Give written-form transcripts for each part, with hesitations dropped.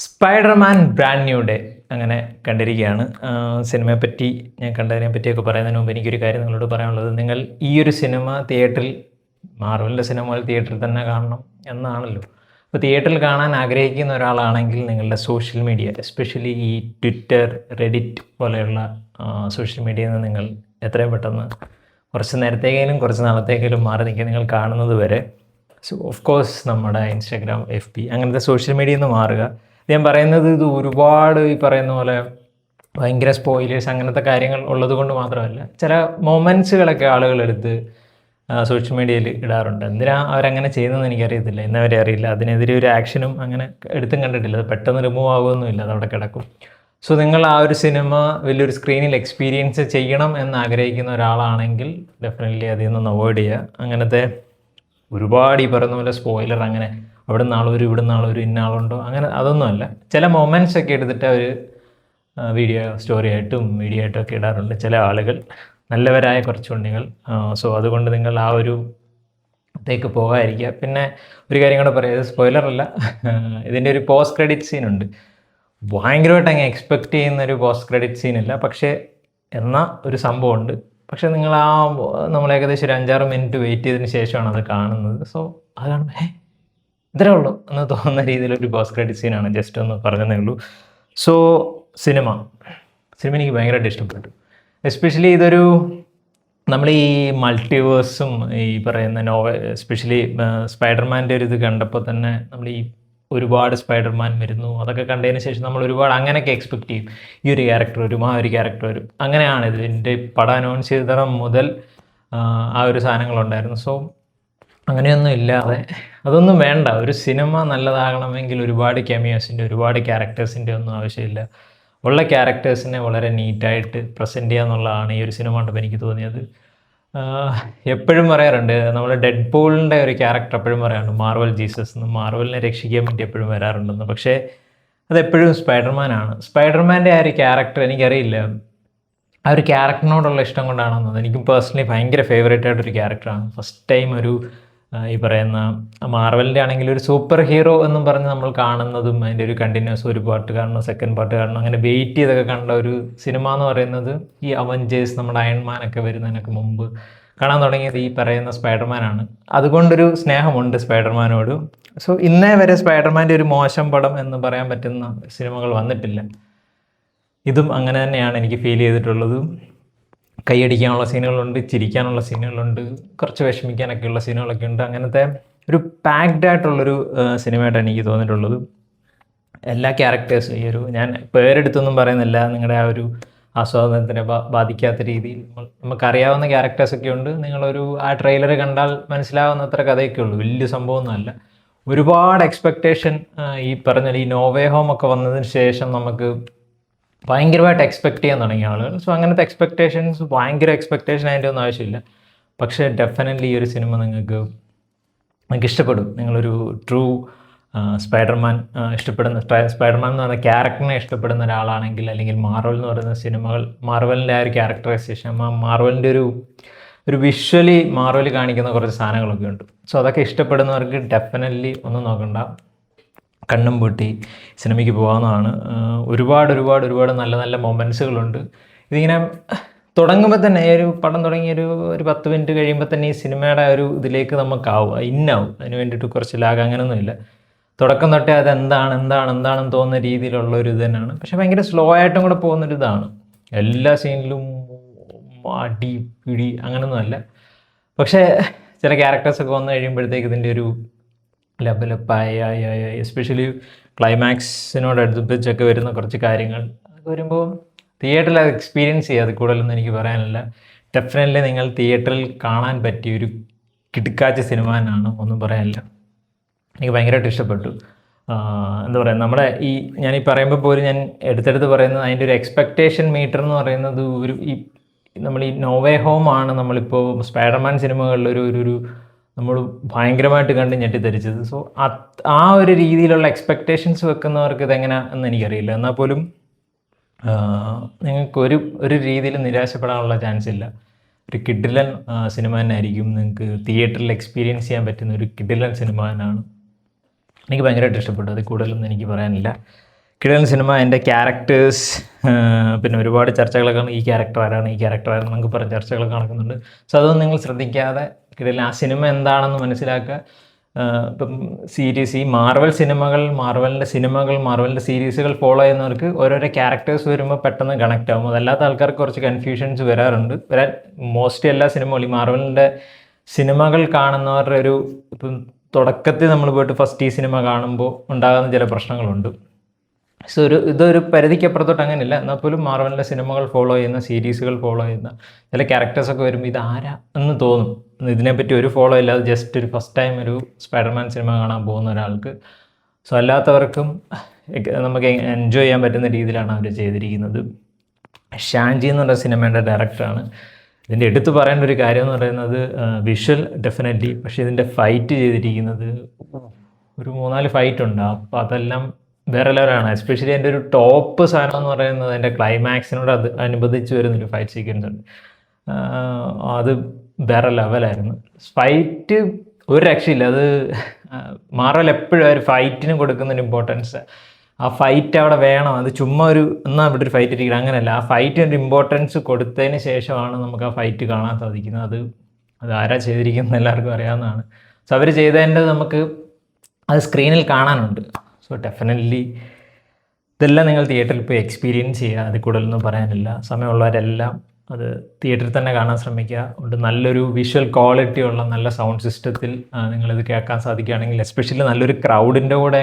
Spiderman brand new day അങ്ങനെ കണ്ടിരിക്കുകയാണ്. സിനിമയെപ്പറ്റി ഞാൻ കണ്ടതിനെ പറ്റിയൊക്കെ പറയുന്നതിന് മുമ്പ് എനിക്കൊരു കാര്യം നിങ്ങളോട് പറയാനുള്ളത്, നിങ്ങൾ ഈ ഒരു സിനിമ തിയേറ്ററിൽ, മാർവലിൻ്റെ സിനിമകൾ തിയേറ്ററിൽ തന്നെ കാണണം എന്നാണല്ലോ. അപ്പോൾ തിയേറ്ററിൽ കാണാൻ ആഗ്രഹിക്കുന്ന ഒരാളാണെങ്കിൽ നിങ്ങളുടെ സോഷ്യൽ മീഡിയ, എസ്പെഷ്യലി ഈ ട്വിറ്റർ, റെഡിറ്റ് പോലെയുള്ള സോഷ്യൽ മീഡിയയിൽ നിന്ന് നിങ്ങൾ എത്രയും പെട്ടെന്ന് കുറച്ച് നേരത്തേക്കെങ്കിലും കുറച്ച് നാളത്തേക്കെങ്കിലും മാറി നിൽക്കുക. നിങ്ങൾ കാണുന്നത് വരെ ഓഫ് കോഴ്സ് നമ്മുടെ ഇൻസ്റ്റാഗ്രാം, FB അങ്ങനത്തെ സോഷ്യൽ മീഡിയയിൽ നിന്ന് മാറുക. ഞാൻ പറയുന്നത് ഇത് ഒരുപാട് ഈ പറയുന്ന പോലെ ഭയങ്കര സ്പോയിലേഴ്സ് അങ്ങനത്തെ കാര്യങ്ങൾ ഉള്ളത് കൊണ്ട് മാത്രമല്ല, ചില മൊമെൻറ്റ്സുകളൊക്കെ ആളുകളെടുത്ത് സോഷ്യൽ മീഡിയയിൽ ഇടാറുണ്ട്. എന്തിനാ അവരങ്ങനെ ചെയ്യുന്നതെന്ന് എനിക്കറിയത്തില്ല, ഇന്നവരെ അറിയില്ല. അതിനെതിരെ ഒരു ആക്ഷനും അങ്ങനെ എടുത്തും കണ്ടിട്ടില്ല. അത് പെട്ടെന്ന് റിമൂവ് ആകുമൊന്നുമില്ല, അതവിടെ കിടക്കും. സോ നിങ്ങൾ ആ ഒരു സിനിമ വലിയൊരു സ്ക്രീനിൽ എക്സ്പീരിയൻസ് ചെയ്യണം എന്ന് ആഗ്രഹിക്കുന്ന ഒരാളാണെങ്കിൽ ഡെഫിനറ്റ്ലി അതിൽ നിന്ന് അവോയ്ഡ് ചെയ്യുക. അങ്ങനത്തെ ഒരുപാട് ഈ പറയുന്ന പോലെ സ്പോയിലർ, അങ്ങനെ അവിടെ നിന്നാളൊരു ഇവിടെ നിന്നാളൊരു ഇന്നാളുണ്ടോ അങ്ങനെ അതൊന്നുമല്ല. ചില മൊമെൻറ്റ്സ് ഒക്കെ എടുത്തിട്ട് അവർ വീഡിയോ സ്റ്റോറി ആയിട്ടും വീഡിയോ ആയിട്ടും ഒക്കെ ഇടാറുണ്ട് ചില ആളുകൾ, നല്ലവരായ കുറച്ച് ഉണ്ണികൾ. സോ അതുകൊണ്ട് നിങ്ങൾ ആ ഒരു ത്തേക്ക് പോകാതിരിക്കുക. പിന്നെ ഒരു കാര്യം കൂടെ പറയാം, ഇത് സ്പോയിലറല്ല, ഇതിൻ്റെ ഒരു പോസ്റ്റ് ക്രെഡിറ്റ് സീനുണ്ട്. ഭയങ്കരമായിട്ട് അങ്ങ് എക്സ്പെക്റ്റ് ചെയ്യുന്നൊരു പോസ്റ്റ് ക്രെഡിറ്റ് സീനില്ല, പക്ഷേ എന്നാൽ ഒരു സംഭവമുണ്ട്. പക്ഷേ നിങ്ങൾ നമ്മൾ ഏകദേശം ഒരു 5-6 മിനിറ്റ് വെയിറ്റ് ചെയ്തതിന് ശേഷമാണ് അത് കാണുന്നത്. സോ അത് കാണുമ്പോൾ ഇത്രേ ഉള്ളൂ എന്ന് തോന്നുന്ന രീതിയിലൊരു പോസ്റ്റ് ക്രെഡിറ്റ് സീനാണ്, ജസ്റ്റ് ഒന്ന് പറഞ്ഞതേ ഉള്ളൂ. സോ സിനിമ എനിക്ക് ഭയങ്കരമായിട്ട് ഇഷ്ടപ്പെട്ടു. എസ്പെഷ്യലി ഇതൊരു നമ്മൾ ഈ മൾട്ടിവേഴ്സും ഈ പറയുന്ന എസ്പെഷ്യലി സ്പൈഡർമാൻ്റെ ഒരു ഇത് കണ്ടപ്പോൾ തന്നെ നമ്മൾ ഈ ഒരുപാട് സ്പൈഡർമാൻ വരുന്നു, അതൊക്കെ കണ്ടതിന് ശേഷം നമ്മൾ ഒരുപാട് അങ്ങനെയൊക്കെ എക്സ്പെക്റ്റ് ചെയ്യും. ഈ ഒരു ക്യാരക്ടർ വരും, ആ ഒരു ക്യാരക്ടർ വരും, അങ്ങനെയാണ് ഇതിൻ്റെ പടം അനൗൺസ് ചെയ്തതരം മുതൽ ആ ഒരു സാധനങ്ങളുണ്ടായിരുന്നു. സോ അങ്ങനെയൊന്നും ഇല്ലാതെ, അതൊന്നും വേണ്ട. ഒരു സിനിമ നല്ലതാകണമെങ്കിൽ ഒരുപാട് കെമിയോസിൻ്റെ, ഒരുപാട് ക്യാരക്ടേഴ്സിൻ്റെ ഒന്നും ആവശ്യമില്ല. ഉള്ള ക്യാരക്ടേഴ്സിനെ വളരെ നീറ്റായിട്ട് പ്രസൻറ്റ് ചെയ്യുക എന്നുള്ളതാണ് ഈ ഒരു സിനിമ കണ്ടപ്പോൾ എനിക്ക് തോന്നിയത്. എപ്പോഴും പറയാറുണ്ട്, നമ്മൾ ഡെഡ് പൂളിൻ്റെ ഒരു ക്യാരക്ടർ എപ്പോഴും പറയാറുണ്ട്, മാർവൽ ജീസസ് എന്ന്, മാർവലിനെ രക്ഷിക്കാൻ വേണ്ടി എപ്പോഴും വരാറുണ്ടെന്ന്. പക്ഷേ അതെപ്പോഴും സ്പൈഡർമാനാണ്. സ്പൈഡർമാൻ്റെ ആ ഒരു ക്യാരക്ടർ എനിക്കറിയില്ല, ആ ഒരു ക്യാരക്ടറിനോടുള്ള ഇഷ്ടം കൊണ്ടാണെന്നത്. എനിക്കും പേഴ്സണലി ഭയങ്കര ഫേവറേറ്റ് ആയിട്ടൊരു ക്യാരക്ടറാണ്. ഫസ്റ്റ് ടൈം ഒരു ഈ പറയുന്ന മാർവലിൻ്റെ ആണെങ്കിൽ ഒരു സൂപ്പർ ഹീറോ എന്നും പറഞ്ഞ് നമ്മൾ കാണുന്നതും അതിൻ്റെ ഒരു കണ്ടിന്യൂസ് ഒരു പാർട്ട് കാണണം, സെക്കൻഡ് പാർട്ട് കാണണം, അങ്ങനെ വെയിറ്റ് ചെയ്തൊക്കെ കണ്ട ഒരു സിനിമ എന്ന് പറയുന്നത് ഈ അവഞ്ചേഴ്സ്, നമ്മുടെ അയൺമാനൊക്കെ വരുന്നതിനൊക്കെ മുമ്പ് കാണാൻ തുടങ്ങിയത് ഈ പറയുന്ന സ്പൈഡർമാനാണ്. അതുകൊണ്ടൊരു സ്നേഹമുണ്ട് സ്പൈഡർമാനോട്. സോ ഇന്നേ വരെ സ്പൈഡർമാൻ്റെ ഒരു മോശം പടം എന്ന് പറയാൻ പറ്റുന്ന സിനിമകൾ വന്നിട്ടില്ല. ഇതും അങ്ങനെ തന്നെയാണ് എനിക്ക് ഫീൽ ചെയ്തിട്ടുള്ളത്. കൈയടിക്കാനുള്ള സീനുകളുണ്ട്, ചിരിക്കാനുള്ള സീനുകളുണ്ട്, കുറച്ച് വിഷമിക്കാനൊക്കെയുള്ള സീനുകളൊക്കെ ഉണ്ട്. അങ്ങനത്തെ ഒരു പാക്ഡ് ആയിട്ടുള്ളൊരു സിനിമയായിട്ടാണ് എനിക്ക് തോന്നിയിട്ടുള്ളത്. എല്ലാ ക്യാരക്ടേഴ്സും, ഈ ഒരു ഞാൻ പേരെടുത്തൊന്നും പറയുന്നില്ല, നിങ്ങളുടെ ആ ഒരു ആസ്വാദനത്തിനെ ബാധിക്കാത്ത രീതിയിൽ നമുക്കറിയാവുന്ന ക്യാരക്ടേഴ്സൊക്കെ ഉണ്ട്. നിങ്ങളൊരു ആ ട്രെയിലർ കണ്ടാൽ മനസ്സിലാവുന്നത്ര കഥയൊക്കെ ഉള്ളൂ, വലിയ സംഭവമൊന്നുമല്ല. ഒരുപാട് എക്സ്പെക്റ്റേഷൻ, ഈ പറഞ്ഞ ഈ നോവേ ഹോം ഒക്കെ വന്നതിന് ശേഷം നമുക്ക് ഭയങ്കരമായിട്ട് എക്സ്പെക്റ്റ് ചെയ്യാൻ തുടങ്ങിയ ആളുകൾ. സോ അങ്ങനത്തെ എക്സ്പെക്റ്റേഷൻസ്, ഭയങ്കര എക്സ്പെക്റ്റേഷൻ അതിൻ്റെ ഒന്നും ആവശ്യമില്ല. പക്ഷേ ഡെഫിനറ്റ്ലി ഈ ഒരു സിനിമ നിങ്ങൾക്ക് ഇഷ്ടപ്പെടും. നിങ്ങളൊരു ട്രൂ സ്പൈഡർമാൻ ഇഷ്ടപ്പെടുന്ന, സ്പൈഡർമാൻ എന്ന് പറയുന്ന ക്യാരക്ടറിനെ ഇഷ്ടപ്പെടുന്ന ഒരാളാണെങ്കിൽ, അല്ലെങ്കിൽ മാർവൽ എന്ന് പറയുന്ന സിനിമകൾ, മാർവലിൻ്റെ ആ ഒരു ക്യാരക്ടറൈസേഷൻ, മാർവലിൻ്റെ ഒരു വിഷ്വലി മാർവൽ കാണിക്കുന്ന കുറച്ച് സാധനങ്ങളൊക്കെ ഉണ്ട്. സോ അതൊക്കെ ഇഷ്ടപ്പെടുന്നവർക്ക് ഡെഫിനറ്റ്ലി ഒന്നും നോക്കണ്ട, കണ്ണും പൂട്ടി സിനിമയ്ക്ക് പോകാവുന്നതാണ്. ഒരുപാട് നല്ല നല്ല മൊമെൻറ്റ്സുകളുണ്ട്. ഇതിങ്ങനെ തുടങ്ങുമ്പോൾ തന്നെ, ഒരു പടം തുടങ്ങി ഒരു 10 മിനിറ്റ് കഴിയുമ്പോൾ തന്നെ ഈ സിനിമയുടെ ഒരു ഇതിലേക്ക് നമുക്കാവും, ഇന്നാവും. അതിന് വേണ്ടിയിട്ട് കുറച്ച് ലാഗ് അങ്ങനെയൊന്നുമില്ല. തുടക്കം തൊട്ടേ അത് എന്താണെന്ന് തോന്നുന്ന രീതിയിലുള്ള ഒരു ഇത് തന്നെയാണ്. പക്ഷേ ഭയങ്കര സ്ലോ ആയിട്ടും കൂടെ പോകുന്നൊരിതാണ്. എല്ലാ സീനിലും അടി പിടി അങ്ങനെയൊന്നുമല്ല. പക്ഷേ ചില ക്യാരക്ടേഴ്സൊക്കെ വന്നു കഴിയുമ്പോഴത്തേക്ക് ഇതിൻ്റെ ഒരു ലെവലപ്പായ, എസ്പെഷ്യലി ക്ലൈമാക്സിനോട് അടുപ്പിച്ചൊക്കെ വരുന്ന കുറച്ച് കാര്യങ്ങൾ വരുമ്പോൾ തിയേറ്ററിൽ അത് എക്സ്പീരിയൻസ് ചെയ്യുക. അത് കൂടുതലൊന്നും എനിക്ക് പറയാനില്ല. ഡെഫിനറ്റ്ലി നിങ്ങൾ തിയേറ്ററിൽ കാണാൻ പറ്റിയ ഒരു കിടുക്കാച്ച സിനിമ തന്നെയാണ്, ഒന്നും പറയാനില്ല. എനിക്ക് ഭയങ്കരമായിട്ട് ഇഷ്ടപ്പെട്ടു. എന്താ പറയുക, നമ്മുടെ ഞാനീ പറയുമ്പോൾ പോലും ഞാൻ എടുത്തെടുത്ത് പറയുന്നത്, അതിൻ്റെ ഒരു എക്സ്പെക്റ്റേഷൻ മീറ്റർ എന്ന് പറയുന്നത് നമ്മൾ ഈ നോവേ ഹോം ആണ് നമ്മളിപ്പോൾ സ്പൈഡർമാൻ സിനിമകളിൽ ഒരു നമ്മൾ ഭയങ്കരമായിട്ട് കണ്ട് ഞെട്ടിത്തരിച്ചത്. സോ ആ ഒരു രീതിയിലുള്ള എക്സ്പെക്റ്റേഷൻസ് വെക്കുന്നവർക്ക് ഇതെങ്ങനെ എന്ന് എനിക്കറിയില്ല. എന്നാൽ പോലും നിങ്ങൾക്ക് ഒരു രീതിയിൽ നിരാശപ്പെടാനുള്ള ചാൻസ് ഇല്ല. ഒരു കിഡിലൻ സിനിമ തന്നെ ആയിരിക്കും. നിങ്ങൾക്ക് തിയേറ്ററിൽ എക്സ്പീരിയൻസ് ചെയ്യാൻ പറ്റുന്ന ഒരു കിഡിലൻ സിനിമ തന്നെയാണ്. എനിക്ക് ഭയങ്കരമായിട്ട് ഇഷ്ടപ്പെട്ടു. അതിൽ കൂടുതലൊന്നും എനിക്ക് പറയാനില്ല. കിടിലൻ സിനിമ. എൻ്റെ ക്യാരക്ടേഴ്സ്, പിന്നെ ഒരുപാട് ചർച്ചകളൊക്കെ ഈ ക്യാരക്ടർ ആരാണ്, ഈ ക്യാരക്ടർ ആരാണ് നമുക്ക് പറഞ്ഞ ചർച്ചകളൊക്കെ നടക്കുന്നുണ്ട്. സോ അതൊന്നും നിങ്ങൾ ശ്രദ്ധിക്കാതെ കിടിലൻ ആ സിനിമ എന്താണെന്ന് മനസ്സിലാക്കുക. ഇപ്പം സീരീസ്, ഈ മാർവൽ സിനിമകൾ, മാർവലിൻ്റെ സീരീസുകൾ ഫോളോ ചെയ്യുന്നവർക്ക് ഓരോരോ ക്യാരക്ടേഴ്സ് വരുമ്പോൾ പെട്ടെന്ന് കണക്റ്റ് ആകും. അതല്ലാത്ത ആൾക്കാർക്ക് കുറച്ച് കൺഫ്യൂഷൻസ് വരാൻ മോസ്റ്റ്ലി എല്ലാ സിനിമകളും, ഈ മാർവലിൻ്റെ സിനിമകൾ കാണുന്നവരുടെ ഇപ്പം തുടക്കത്തിൽ നമ്മൾ പോയിട്ട് ഫസ്റ്റ് ഈ സിനിമ കാണുമ്പോൾ ഉണ്ടാകുന്ന ചില പ്രശ്നങ്ങളുണ്ട്. സോ ഇതൊരു പരിധിക്കപ്പുറത്തോട്ട് അങ്ങനെയില്ല. എന്നാൽ പോലും മാർവലിൻ്റെ സിനിമകൾ ഫോളോ ചെയ്യുന്ന, സീരീസുകൾ ഫോളോ ചെയ്യുന്ന ചില ക്യാരക്ടേഴ്സൊക്കെ വരുമ്പോൾ ഇത് ആരാ എന്ന് തോന്നും. ഇതിനെപ്പറ്റി ഒരു ഫോളോ ഇല്ലാതെ ജസ്റ്റ് ഒരു ഫസ്റ്റ് ടൈം ഒരു സ്പൈഡർമാൻ സിനിമ കാണാൻ പോകുന്ന ഒരാൾക്ക്. സോ അല്ലാത്തവർക്കും നമുക്ക് എൻജോയ് ചെയ്യാൻ പറ്റുന്ന രീതിയിലാണ് അവർ ചെയ്തിരിക്കുന്നത്. ഷാൻജി എന്ന് പറഞ്ഞ സിനിമയുടെ ഡയറക്ടറാണ്. ഇതിൻ്റെ എടുത്തു പറയേണ്ട ഒരു കാര്യം എന്ന് പറയുന്നത് വിഷ്വൽ ഡെഫിനറ്റ്ലി, പക്ഷേ ഇതിൻ്റെ ഫൈറ്റ് ചെയ്തിരിക്കുന്നത് ഒരു 3-4 ഫൈറ്റ് ഉണ്ട്. അപ്പോൾ അതെല്ലാം വേറെ ലെവലാണ്. എസ്പെഷ്യലി എൻ്റെ ഒരു ടോപ്പ് സാധനം എന്ന് പറയുന്നത് എൻ്റെ ക്ലൈമാക്സിനോട് അനുബന്ധിച്ച് വരുന്നൊരു ഫൈറ്റ് സീക്വൻസ് ഉണ്ട്. അത് വേറെ ലെവലായിരുന്നു. ഫൈറ്റ് ഒരു രക്ഷയില്ല. അത് മാർവൽ എപ്പോഴും ഒരു ഫൈറ്റിന് കൊടുക്കുന്നൊരു ഇമ്പോർട്ടൻസ്, ആ ഫൈറ്റ് അവിടെ വേണം. അത് ചുമ്മാ എന്നാൽ ഇവിടെ ഒരു ഫൈറ്റ് ഇരിക്കണം, അങ്ങനെയല്ല. ആ ഫൈറ്റിന് ഒരു ഇമ്പോർട്ടൻസ് കൊടുത്തതിന് ശേഷമാണ് നമുക്ക് ആ ഫൈറ്റ് കാണാൻ സാധിക്കുന്നത്. അത് ആരാ ചെയ്തിരിക്കുന്നത് എല്ലാവർക്കും അറിയാവുന്നതാണ്. സോ അവർ ചെയ്തതിൻ്റെ നമുക്ക് അത് സ്ക്രീനിൽ കാണാനുണ്ട്. സോ ഡെഫിനറ്റ്ലി ഇതെല്ലാം നിങ്ങൾ തിയേറ്ററിൽ പോയി എക്സ്പീരിയൻസ് ചെയ്യുക. അതിൽ കൂടുതലൊന്നും പറയാനില്ല. സമയമുള്ളവരെല്ലാം അത് തിയേറ്ററിൽ തന്നെ കാണാൻ ശ്രമിക്കുക. അതുകൊണ്ട് നല്ലൊരു വിഷ്വൽ ക്വാളിറ്റി ഉള്ള നല്ല സൗണ്ട് സിസ്റ്റത്തിൽ നിങ്ങളിത് കേൾക്കാൻ സാധിക്കുകയാണെങ്കിൽ, എസ്പെഷ്യലി നല്ലൊരു ക്രൗഡിൻ്റെ കൂടെ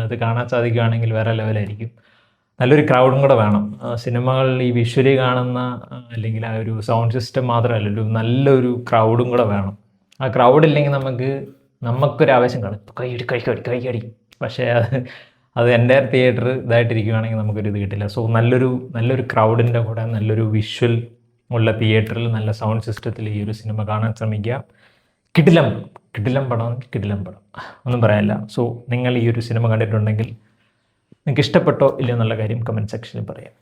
ഇത് കാണാൻ സാധിക്കുകയാണെങ്കിൽ വേറെ ലെവലായിരിക്കും. നല്ലൊരു ക്രൗഡും കൂടെ വേണം. സിനിമകൾ ഈ വിഷ്വലി കാണുന്ന അല്ലെങ്കിൽ ആ ഒരു സൗണ്ട് സിസ്റ്റം മാത്രമല്ല, നല്ലൊരു ക്രൗഡും കൂടെ വേണം. ആ ക്രൗഡ് ഇല്ലെങ്കിൽ നമുക്കൊരു ആവേശം കാണും, കൈയടി. പക്ഷേ അത് എൻ്റെ തിയേറ്റർ ഇതായിട്ടിരിക്കുകയാണെങ്കിൽ നമുക്കൊരു ഇത് കിട്ടില്ല. സോ നല്ലൊരു ക്രൗഡിൻ്റെ കൂടെ നല്ലൊരു വിഷ്വൽ ഉള്ള തിയേറ്ററിൽ നല്ല സൗണ്ട് സിസ്റ്റത്തിൽ ഈ ഒരു സിനിമ കാണാൻ ശ്രമിക്കുക. കിടിലം പടം ഒന്നും പറയാനില്ല. സോ നിങ്ങൾ ഈ ഒരു സിനിമ കണ്ടിട്ടുണ്ടെങ്കിൽ നിങ്ങൾക്ക് ഇഷ്ടപ്പെട്ടോ ഇല്ലയോ എന്നുള്ള കാര്യം കമൻറ്റ് സെക്ഷനിൽ പറയാം.